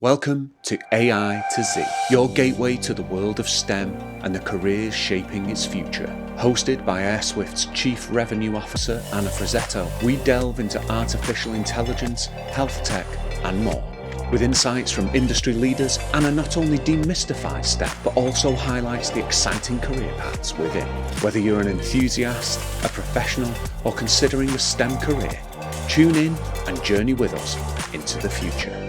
Welcome to AI to Z, your gateway to the world of STEM and the careers shaping its future. Hosted by Airswift's Chief Revenue Officer, Anna Frazzetto, we delve into artificial intelligence, health tech, and more. With insights from industry leaders, Anna not only demystifies STEM, but also highlights the exciting career paths within. Whether you're an enthusiast, a professional, or considering a STEM career, tune in and journey with us into the future.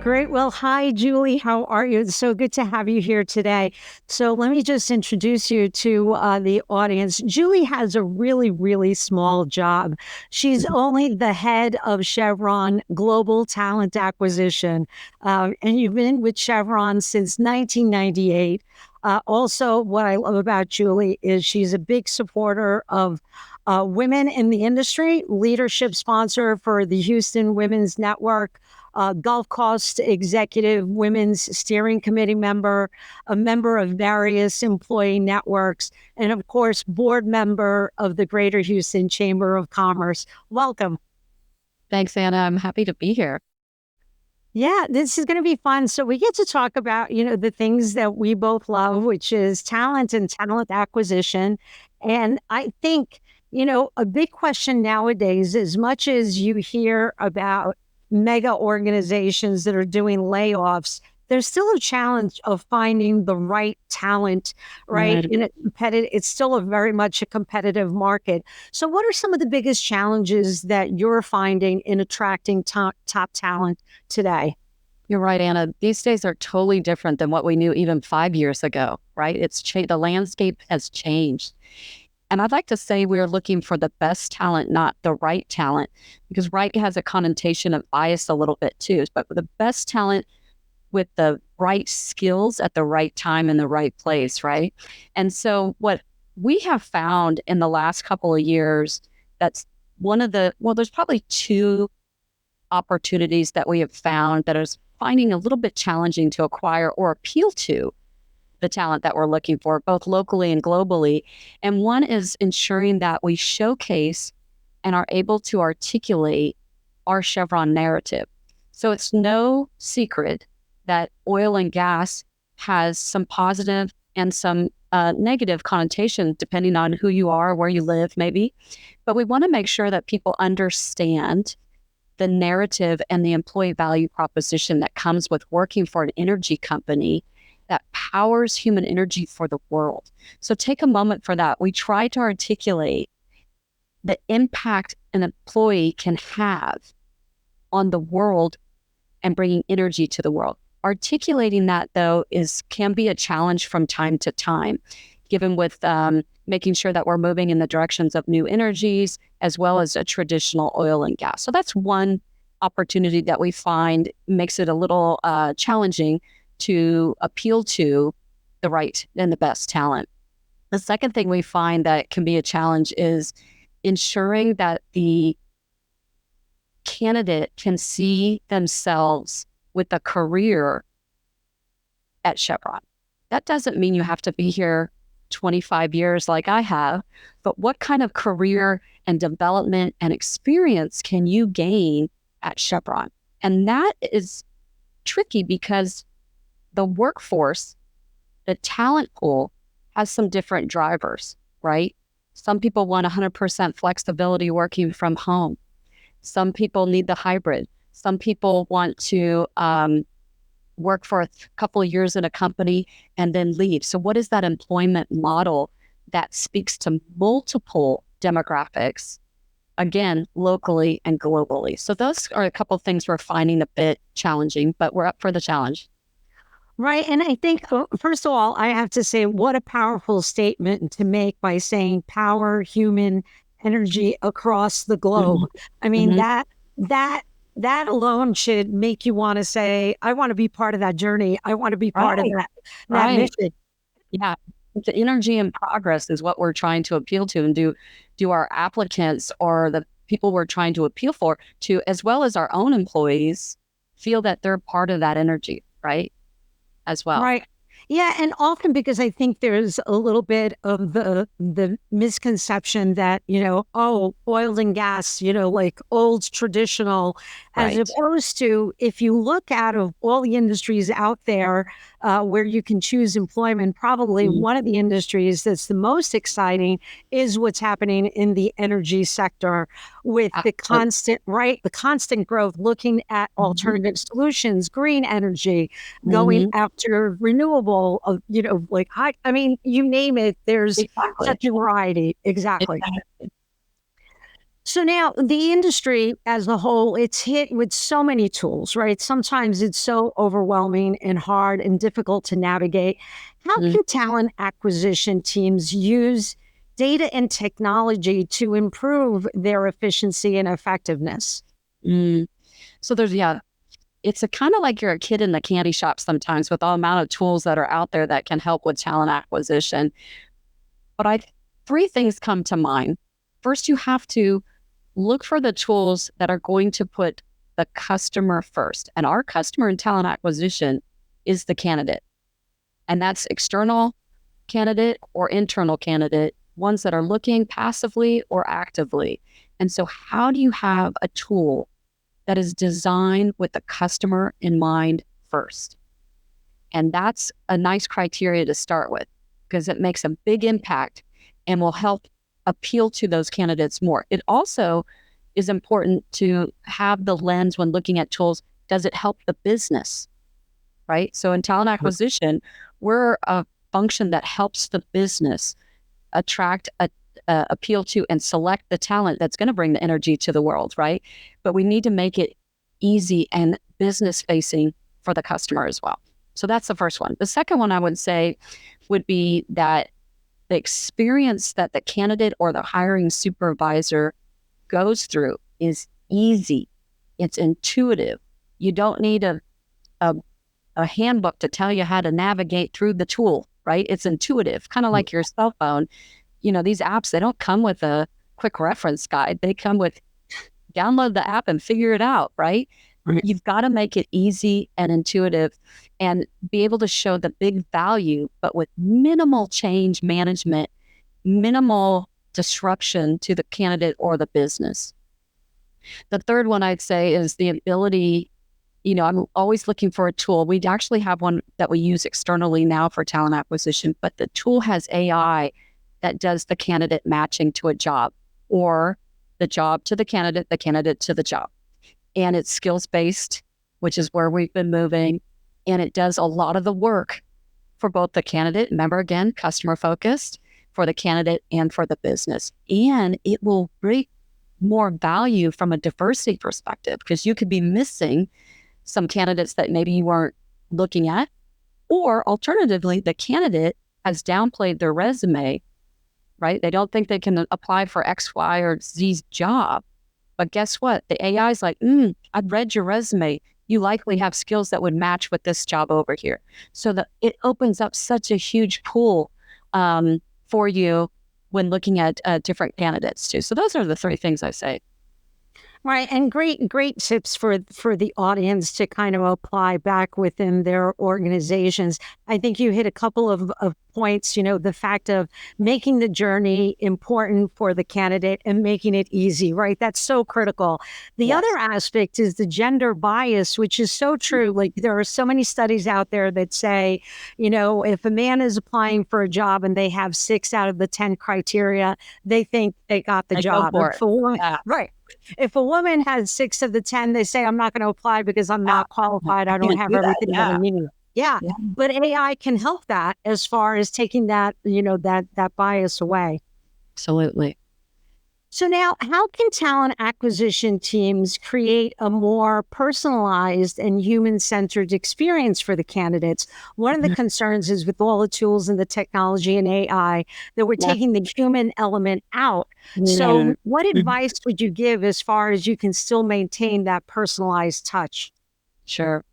Great. Well, hi, Julie. How are you? It's so good to have you here today. So let me just introduce you to the audience. Julie has a really, really small job. She's only the head of Chevron Global Talent Acquisition. And you've been with Chevron since 1998. Also, what I love about Julie is she's a big supporter of women in the industry, leadership sponsor for the Houston Women's Network, Gulf Coast Executive Women's Steering Committee member, a member of various employee networks, and of course, board member of the Greater Houston Chamber of Commerce. Welcome. Thanks, Anna. I'm happy to be here. Yeah, this is going to be fun. So we get to talk about, the things that we both love, which is talent and talent acquisition. And I think, a big question nowadays, as much as you hear about mega organizations that are doing layoffs, there's still a challenge of finding the right talent, right? In a competitive, it's still very much a competitive market. So what are some of the biggest challenges that you're finding in attracting top talent today? You're right, Anna. These days are totally different than what we knew even 5 years ago, right? The landscape has changed. And I'd like to say we're looking for the best talent, not the right talent, because right has a connotation of bias a little bit too, but the best talent with the right skills at the right time in the right place, right? And so what we have found in the last couple of years, that's there's probably two opportunities that we have found that is finding a little bit challenging to acquire or appeal to the talent that we're looking for, both locally and globally. And one is ensuring that we showcase and are able to articulate our Chevron narrative. So it's no secret that oil and gas has some positive and some negative connotation, depending on who you are, where you live, maybe. But we want to make sure that people understand the narrative and the employee value proposition that comes with working for an energy company that powers human energy for the world. So take a moment for that. We try to articulate the impact an employee can have on the world and bringing energy to the world. Articulating that, though, can be a challenge from time to time, given with making sure that we're moving in the directions of new energies as well as a traditional oil and gas. So that's one opportunity that we find makes it a little challenging to appeal to the right and the best talent. The second thing we find that can be a challenge is ensuring that the candidate can see themselves with a career at Chevron. That doesn't mean you have to be here 25 years like I have, but what kind of career and development and experience can you gain at Chevron? And that is tricky because the workforce, the talent pool, has some different drivers, right? Some people want 100% flexibility working from home. Some people need the hybrid. Some people want to work for a couple of years in a company and then leave. So what is that employment model that speaks to multiple demographics, again, locally and globally? So those are a couple of things we're finding a bit challenging, but we're up for the challenge. Right. And I think, first of all, I have to say, what a powerful statement to make by saying power human energy across the globe. I mean, that alone should make you want to say, I want to be part of that journey. I want to be part of that mission. Yeah. The energy and progress is what we're trying to appeal to, and do our applicants or the people we're trying to appeal for to, as well as our own employees, feel that they're part of that energy, right? As well. Right. Yeah, and often because I think there's a little bit of the misconception that, oh, oil and gas, like old traditional, as Right. opposed to if you look out of all the industries out there where you can choose employment, probably Mhm. one of the industries that's the most exciting is what's happening in the energy sector with Absolutely. the constant growth, looking at Mhm. alternative solutions, green energy, going Mhm. after renewable, like I mean, you name it, there's Exactly. such a variety. Exactly. Exactly. So now the industry as a whole, it's hit with so many tools, right? Sometimes it's so overwhelming and hard and difficult to navigate. How Mhm. can talent acquisition teams use data and technology to improve their efficiency and effectiveness? Mm. So it's a kind of like you're a kid in the candy shop sometimes with all amount of tools that are out there that can help with talent acquisition. But three things come to mind. First, you have to look for the tools that are going to put the customer first. And our customer in talent acquisition is the candidate. And that's external candidate or internal candidate, ones that are looking passively or actively. And so, how do you have a tool that is designed with the customer in mind first? And that's a nice criteria to start with because it makes a big impact and will help appeal to those candidates more. It also is important to have the lens when looking at tools. Does it help the business? Right. So in talent acquisition, we're a function that helps the business attract, appeal to, and select the talent that's going to bring the energy to the world. Right. But we need to make it easy and business facing for the customer as well. So that's the first one. The second one I would say would be that the experience that the candidate or the hiring supervisor goes through is easy. It's intuitive. You don't need a, a handbook to tell you how to navigate through the tool, right? It's intuitive, kind of like your cell phone. These apps, they don't come with a quick reference guide. They come with download the app and figure it out, right? Right. You've got to make it easy and intuitive and be able to show the big value, but with minimal change management, minimal disruption to the candidate or the business. The third one I'd say is the ability, I'm always looking for a tool. We actually have one that we use externally now for talent acquisition, but the tool has AI that does the candidate matching to a job or the job to the candidate to the job. And it's skills based, which is where we've been moving. And it does a lot of the work for both the candidate, remember again, customer focused, for the candidate and for the business. And it will bring more value from a diversity perspective because you could be missing some candidates that maybe you weren't looking at. Or alternatively, the candidate has downplayed their resume, right? They don't think they can apply for X, Y, or Z job. But guess what? The AI is like, I've read your resume. You likely have skills that would match with this job over here. So that it opens up such a huge pool for you when looking at different candidates too. So those are the three things I say. Right, and great tips for the audience to kind of apply back within their organizations. I think you hit a couple of points, the fact of making the journey important for the candidate and making it easy, right? That's so critical. The other Yes. aspect is the gender bias, which is so true. Like there are so many studies out there that say, if a man is applying for a job and they have 6 out of the 10 criteria, they think they got the I go job. for it. If a woman, Yeah. right. If a woman has 6 of the 10, they say, I'm not going to apply because I'm Yeah. not qualified. I I don't can't have do that. everything that I Yeah. need. Yeah. Yeah. But AI can help that as far as taking that, that bias away. Absolutely. So now, how can talent acquisition teams create a more personalized and human-centered experience for the candidates? One of the concerns is with all the tools and the technology and AI that we're Yeah. taking the human element out. Mm. So what advice would you give as far as you can still maintain that personalized touch? Sure.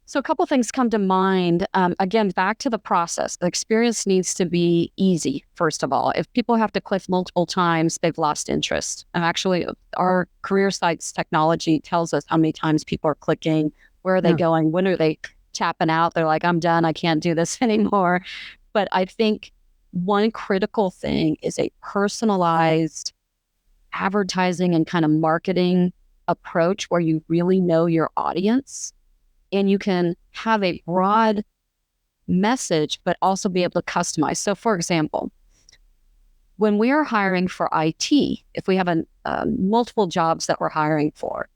So a couple things come to mind. Again, back to the process. The experience needs to be easy, first of all. If people have to click multiple times, they've lost interest. And actually, our career sites technology tells us how many times people are clicking, where are they Yeah. going, when are they tapping out. They're like, I'm done. I can't do this anymore. But I think one critical thing is a personalized advertising and kind of marketing approach where you really know your audience and you can have a broad message, but also be able to customize. So for example, when we are hiring for IT, if we have multiple jobs that we're hiring for,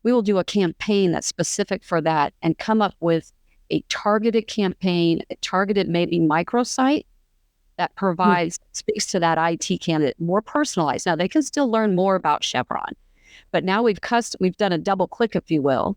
we will do a campaign that's specific for that and come up with a targeted campaign, a targeted maybe microsite that provides, speaks to that IT candidate, more personalized. Now they can still learn more about Chevron, but now we've done a double click, if you will,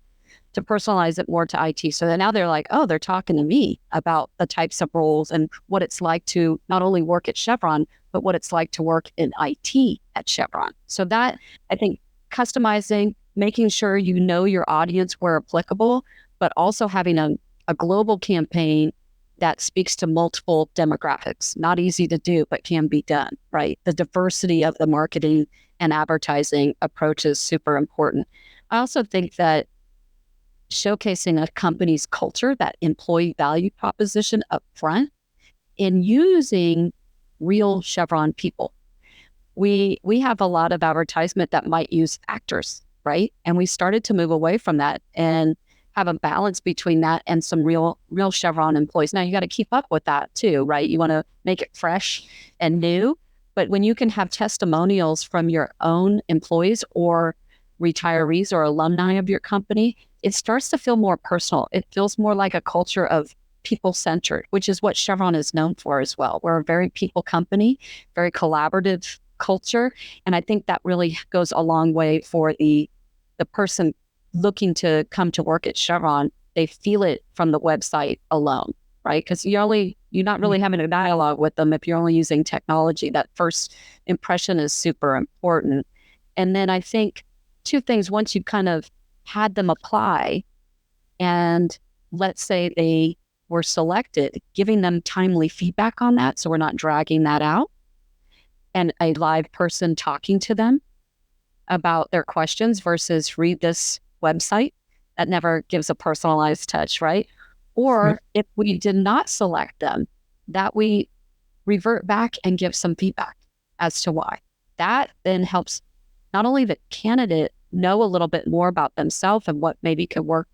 to personalize it more to IT. So that now they're like, oh, they're talking to me about the types of roles and what it's like to not only work at Chevron, but what it's like to work in IT at Chevron. So that, I think, customizing, making sure you know your audience where applicable, but also having a global campaign that speaks to multiple demographics. Not easy to do, but can be done, right? The diversity of the marketing and advertising approach is super important. I also think that showcasing a company's culture, that employee value proposition up front, and using real Chevron people. We have a lot of advertisement that might use actors, right? And we started to move away from that and have a balance between that and some real Chevron employees. Now you got to keep up with that too, right? You want to make it fresh and new, but when you can have testimonials from your own employees or retirees or alumni of your company, it starts to feel more personal. It feels more like a culture of people-centered, which is what Chevron is known for as well. We're a very people company, very collaborative culture. And I think that really goes a long way for the person looking to come to work at Chevron. They feel it from the website alone, right? Because you're not really having a dialogue with them if you're only using technology. That first impression is super important. And then I think two things, once you've kind of had them apply and let's say they were selected, giving them timely feedback on that so we're not dragging that out, and a live person talking to them about their questions versus read this website. That never gives a personalized touch, right? Or if we did not select them, that we revert back and give some feedback as to why. That then helps not only the candidate know a little bit more about themselves and what maybe could work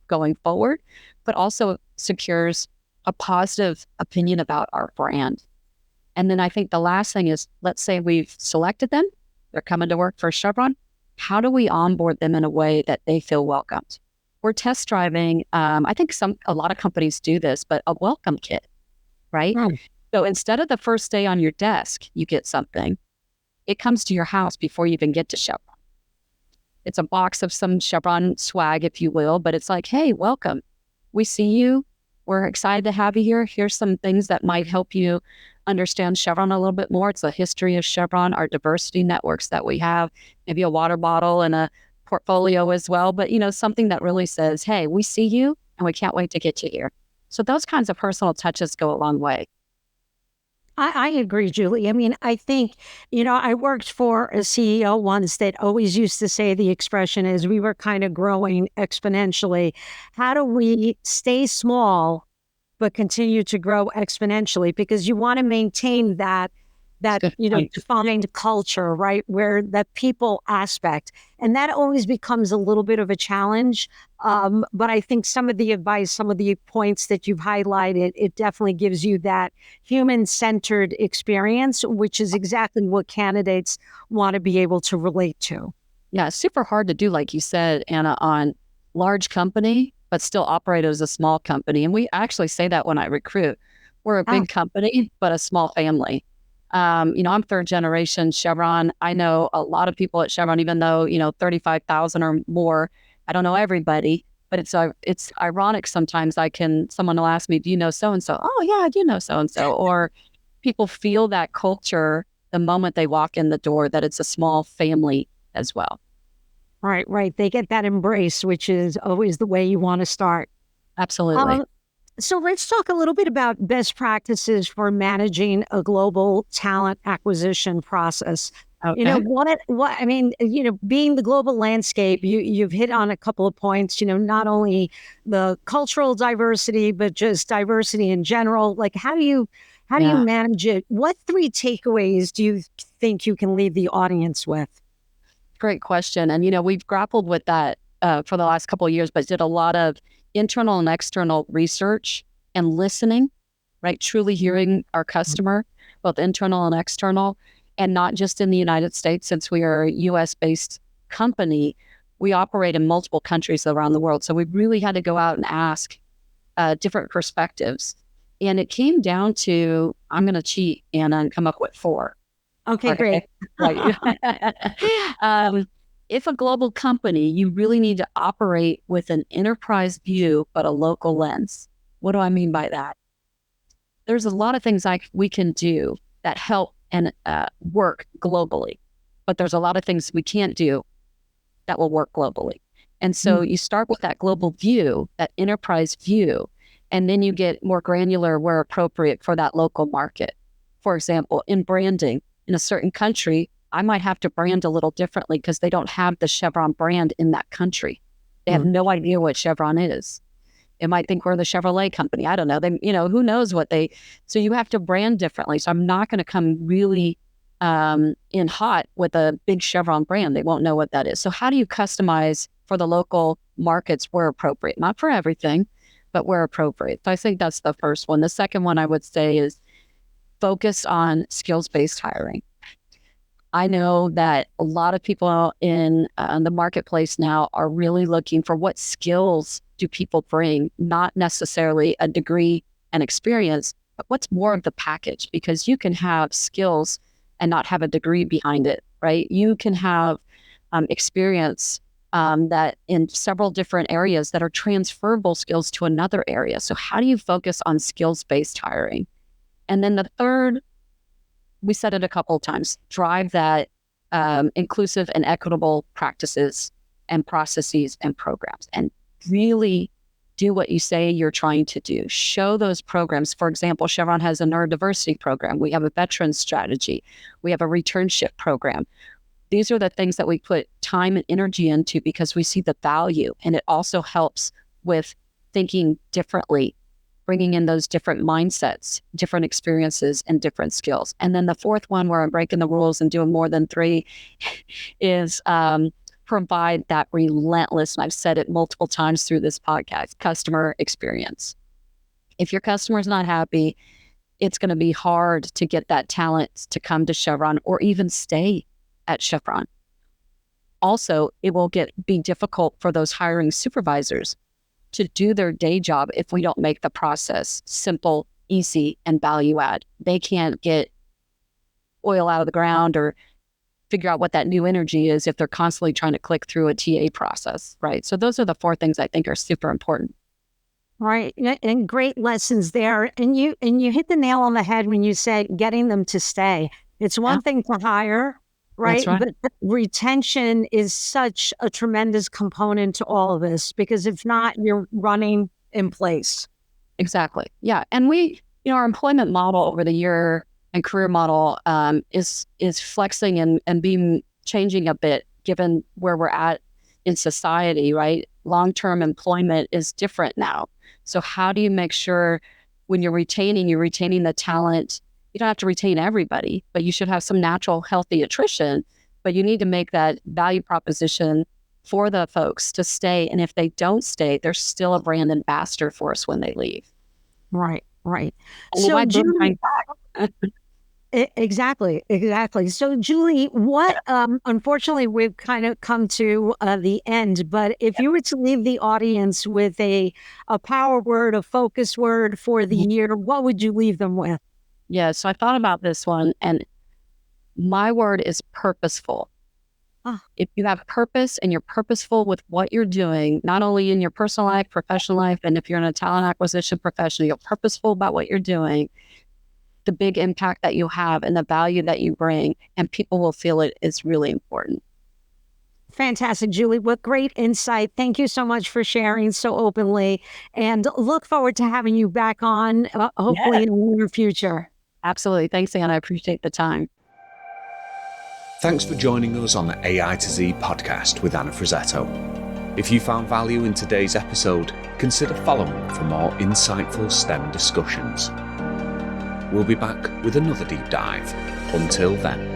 going forward, but also secures a positive opinion about our brand. And then I think the last thing is, let's say we've selected them, they're coming to work for Chevron. How do we onboard them in a way that they feel welcomed? We're test driving. I think a lot of companies do this, but a welcome kit, right? So instead of the first day on your desk, you get something, it comes to your house before you even get to Chevron. It's a box of some Chevron swag, if you will, but it's like, hey, welcome. We see you. We're excited to have you here. Here's some things that might help you understand Chevron a little bit more. It's the history of Chevron, our diversity networks that we have, maybe a water bottle and a portfolio as well. But, something that really says, hey, we see you and we can't wait to get you here. So those kinds of personal touches go a long way. I agree, Julie. I mean, I think, I worked for a CEO once that always used to say the expression is we were kind of growing exponentially. How do we stay small, but continue to grow exponentially? Because you want to maintain that defined culture, right? Where that people aspect. And that always becomes a little bit of a challenge. But I think some of the advice, some of the points that you've highlighted, it definitely gives you that human-centered experience, which is exactly what candidates want to be able to relate to. Yeah, it's super hard to do, like you said, Anna, on large company, but still operate as a small company. And we actually say that when I recruit. We're a big company, but a small family. I'm third generation Chevron. I know a lot of people at Chevron, even though, 35,000 or more. I don't know everybody, but it's ironic sometimes. Someone will ask me, do you know so-and-so? Oh yeah, I do know so-and-so. Or people feel that culture the moment they walk in the door, that it's a small family as well. Right. They get that embrace, which is always the way you want to start. Absolutely. So let's talk a little bit about best practices for managing a global talent acquisition process. Okay. Being the global landscape, you've hit on a couple of points, not only the cultural diversity, but just diversity in general. Like, how do you Yeah. manage it? What three takeaways do you think you can leave the audience with? Great question. And, we've grappled with that for the last couple of years, but did a lot of internal and external research and listening, right? Truly hearing our customer, both internal and external, and not just in the United States. Since we are a US-based company, we operate in multiple countries around the world. So we really had to go out and ask different perspectives. And it came down to, I'm going to cheat, Anna, and come up with 4. Okay, great. Right. If a global company, you really need to operate with an enterprise view, but a local lens. What do I mean by that? There's a lot of things we can do that help and work globally, but there's a lot of things we can't do that will work globally. And so you start with that global view, that enterprise view, and then you get more granular where appropriate for that local market. For example, in branding, in a certain country, I might have to brand a little differently because they don't have the Chevron brand in that country. They have no idea what Chevron is. They might think we're the Chevrolet company. I don't know. They, who knows so you have to brand differently. So I'm not going to come really in hot with a big Chevron brand. They won't know what that is. So how do you customize for the local markets where appropriate? Not for everything, but where appropriate. So I think that's the first one. The second one I would say is focus on skills-based hiring. I know that a lot of people in the marketplace now are really looking for what skills do people bring, not necessarily a degree and experience, but what's more of the package, because you can have skills and not have a degree behind it, right? You can have experience that in several different areas that are transferable skills to another area. So how do you focus on skills-based hiring? And then the third, we said it a couple of times, drive that inclusive and equitable practices and processes and programs, and really do what you say you're trying to do. Show those programs. For example, Chevron has a neurodiversity program. We have a veterans strategy. We have a returnship program. These are the things that we put time and energy into because we see the value. And it also helps with thinking differently, bringing in those different mindsets, different experiences, and different skills. And then the fourth one, where I'm breaking the rules and doing more than 3, is provide that relentless, and I've said it multiple times through this podcast, customer experience. If your customer's not happy, it's going to be hard to get that talent to come to Chevron or even stay at Chevron. Also, it will be difficult for those hiring supervisors to do their day job if we don't make the process simple, easy, and value add. They can't get oil out of the ground or figure out what that new energy is if they're constantly trying to click through a TA process, right? So those are the 4 things I think are super important. Right. And great lessons there. And you hit the nail on the head when you said getting them to stay. It's one thing to hire, right? That's right. But our is such a tremendous component to all of this, because if not, you're running in place. Exactly. Yeah. And our employment model over the year and career model is flexing and changing a bit given where we're at in society, right? Long-term employment is different now. So how do you make sure when you're retaining the talent? You don't have to retain everybody, but you should have some natural, healthy attrition. But you need to make that value proposition for the folks to stay. And if they don't stay, they're still a brand ambassador for us when they leave. Right. So, Julie, exactly. So, Julie, what? Unfortunately, we've kind of come to the end. But if you were to leave the audience with a power word, a focus word for the year, what would you leave them with? Yeah, so I thought about this one, and my word is purposeful. If you have purpose and you're purposeful with what you're doing, not only in your personal life, professional life, and if you're in a talent acquisition profession, you're purposeful about what you're doing, the big impact that you have and the value that you bring, and people will feel it, is really important. Fantastic, Julie. What great insight. Thank you so much for sharing so openly, and look forward to having you back on, hopefully in the near future. Absolutely. Thanks, Anna. I appreciate the time. Thanks for joining us on the AI to Z podcast with Anna Frizzetto. If you found value in today's episode, consider following for more insightful STEM discussions. We'll be back with another deep dive. Until then.